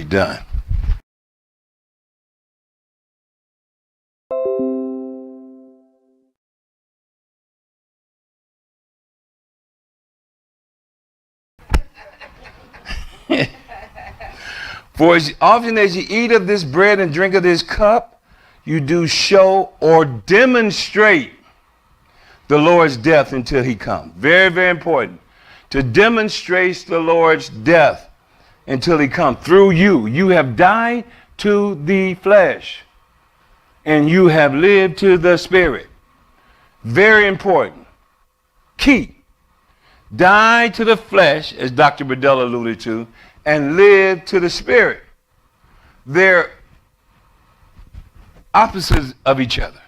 done. For as often as you eat of this bread and drink of this cup, you do show or demonstrate the Lord's death until he comes. Very, very important. To demonstrate the Lord's death until he comes. Through you. You have died to the flesh and you have lived to the spirit. Very important. Key. Die to the flesh, as Dr. Bedell alluded to, and live to the spirit. They're opposites of each other.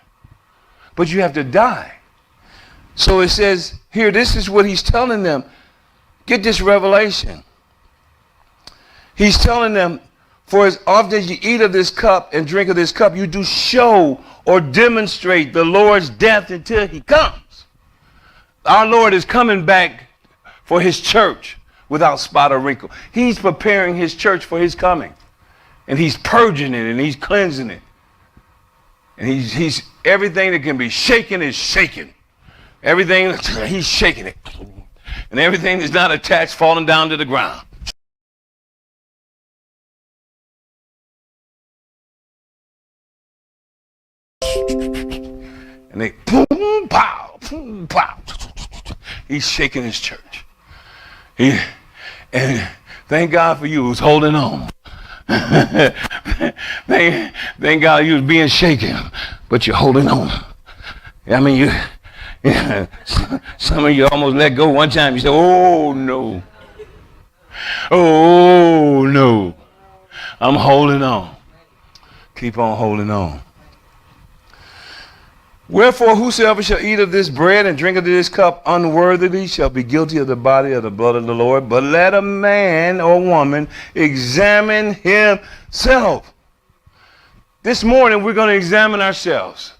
But you have to die. So it says here, this is what he's telling them. Get this revelation. He's telling them, for as often as you eat of this cup and drink of this cup, you do show or demonstrate the Lord's death until he comes. Our Lord is coming back for his church without spot or wrinkle. He's preparing his church for his coming. And he's purging it and he's cleansing it. And he's everything that can be shaken is shaken. Everything, he's shaking it. And everything that's not attached falling down to the ground. And they boom, pow, boom, pow. He's shaking his church. And thank God for you who's holding on. thank God you was being shaken, but you're holding on. I mean, some of you almost let go one time. You said, oh no. Oh no. I'm holding on. Keep on holding on. Wherefore, whosoever shall eat of this bread and drink of this cup unworthily shall be guilty of the body of the blood of the Lord. But let a man or woman examine himself. This morning, we're going to examine ourselves.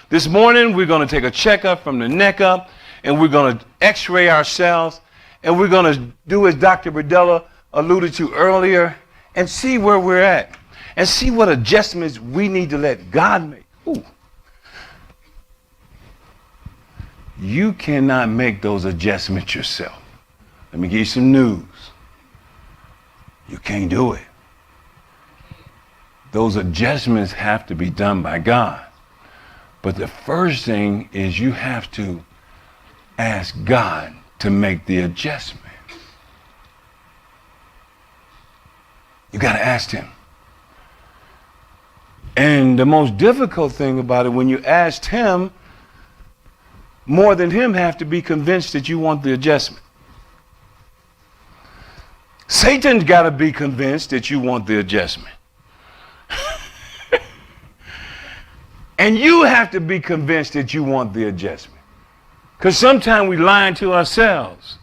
This morning, we're going to take a checkup from the neck up, and we're going to x-ray ourselves, and we're going to do as Dr. Berdella alluded to earlier, and see where we're at, and see what adjustments we need to let God make. Ooh. You cannot make those adjustments yourself. Let me give you some news. You can't do it. Those adjustments have to be done by God. But the first thing is you have to ask God to make the adjustment. You got to ask him. And the most difficult thing about it, when you asked him, more than him have to be convinced that you want the adjustment. Satan's got to be convinced that you want the adjustment. And you have to be convinced that you want the adjustment. Because sometimes we lie to ourselves.